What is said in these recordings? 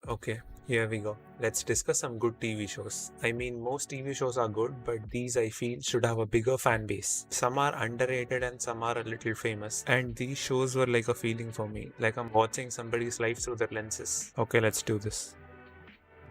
Okay, here we go. Let's discuss some good TV shows. I mean, most TV shows are good, but these I feel should have a bigger fan base. Some are underrated and some are a little famous. And these shows were like a feeling for me, like I'm watching somebody's life through their lenses. Okay, let's do this.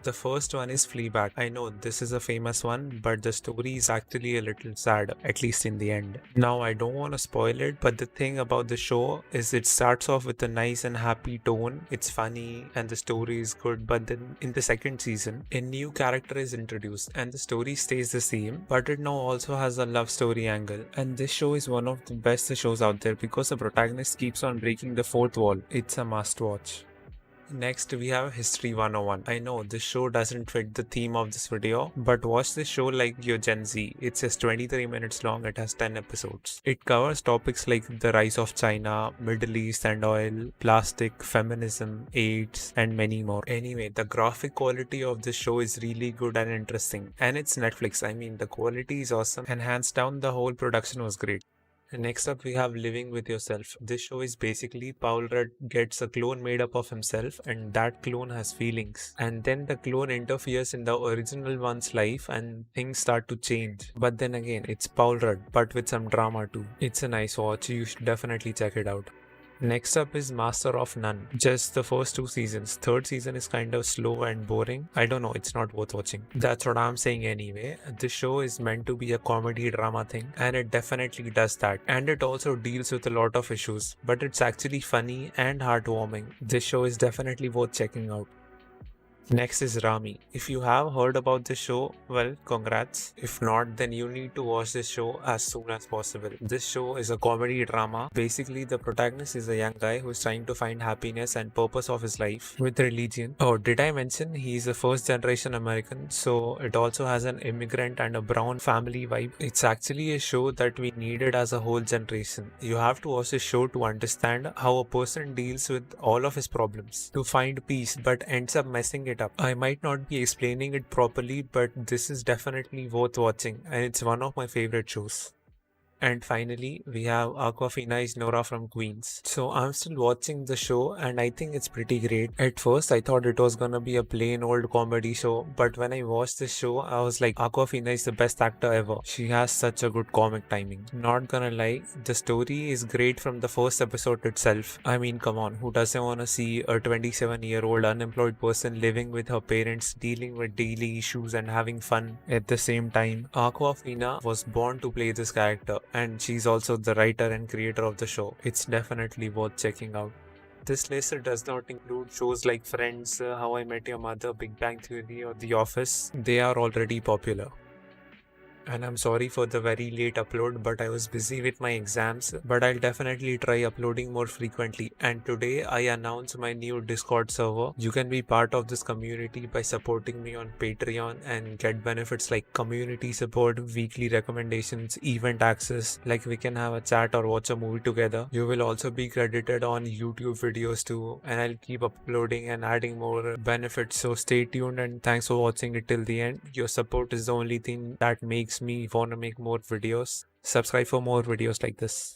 The first one is Fleabag. I know this is a famous one, but the story is actually a little sad, at least in the end. Now, I don't want to spoil it, but the thing about the show is it starts off with a nice and happy tone. It's funny and the story is good, but then in the second season, a new character is introduced and the story stays the same, but it now also has a love story angle. And this show is one of the best shows out there because the protagonist keeps on breaking the fourth wall. It's a must watch. Next, we have History 101. I know this show doesn't fit the theme of this video, but watch this show like you're Gen Z. It's just 23 minutes long, it has 10 episodes. It covers topics like the rise of China, Middle East and oil, plastic, feminism, AIDS, and many more. Anyway, the graphic quality of this show is really good and interesting. And it's Netflix. I mean, the quality is awesome, and hands down, the whole production was great. Next up, we have Living with Yourself. This show is basically Paul Rudd gets a clone made up of himself, and that clone has feelings. And then the clone interferes in the original one's life, and things start to change. But then again, it's Paul Rudd, but with some drama too. It's a nice watch, you should definitely check it out. Next up is Master of None. Just the first two seasons. Third season is kind of slow and boring. I don't know, it's not worth watching. That's what I'm saying anyway. This show is meant to be a comedy drama thing, and it definitely does that. And it also deals with a lot of issues, but it's actually funny and heartwarming. This show is definitely worth checking out. Next is Rami. If you have heard about this show, well, congrats. If not, then you need to watch this show as soon as possible. This show is a comedy drama. Basically, the protagonist is a young guy who is trying to find happiness and purpose of his life with religion. Oh, did I mention he's a first generation American? So it also has an immigrant and a brown family vibe. It's actually a show that we needed as a whole generation. You have to watch this show to understand how a person deals with all of his problems, to find peace, but ends up messing it up. I might not be explaining it properly, but this is definitely worth watching, and it's one of my favorite shows. And finally, we have Aquafina is Nora from Queens. So I'm still watching the show and I think it's pretty great. At first, I thought it was gonna be a plain old comedy show, but when I watched this show, I was like, Aquafina is the best actor ever. She has such a good comic timing. Not gonna lie, the story is great from the first episode itself. I mean, come on, who doesn't wanna see a 27-year-old unemployed person living with her parents, dealing with daily issues and having fun at the same time? Aquafina was born to play this character, and she's also the writer and creator of the show. It's definitely worth checking out. This list does not include shows like Friends, How I Met Your Mother, Big Bang Theory, or The Office. They are already popular. And I'm sorry for the very late upload, but I was busy with my exams. But I'll definitely try uploading more frequently. And today I announce my new Discord server. You can be part of this community by supporting me on Patreon and get benefits like community support, weekly recommendations, event access, like we can have a chat or watch a movie together. You will also be credited on YouTube videos too, and I'll keep uploading and adding more benefits. So stay tuned and thanks for watching it till the end. Your support is the only thing that makes me want to make more videos. Subscribe for more videos like this.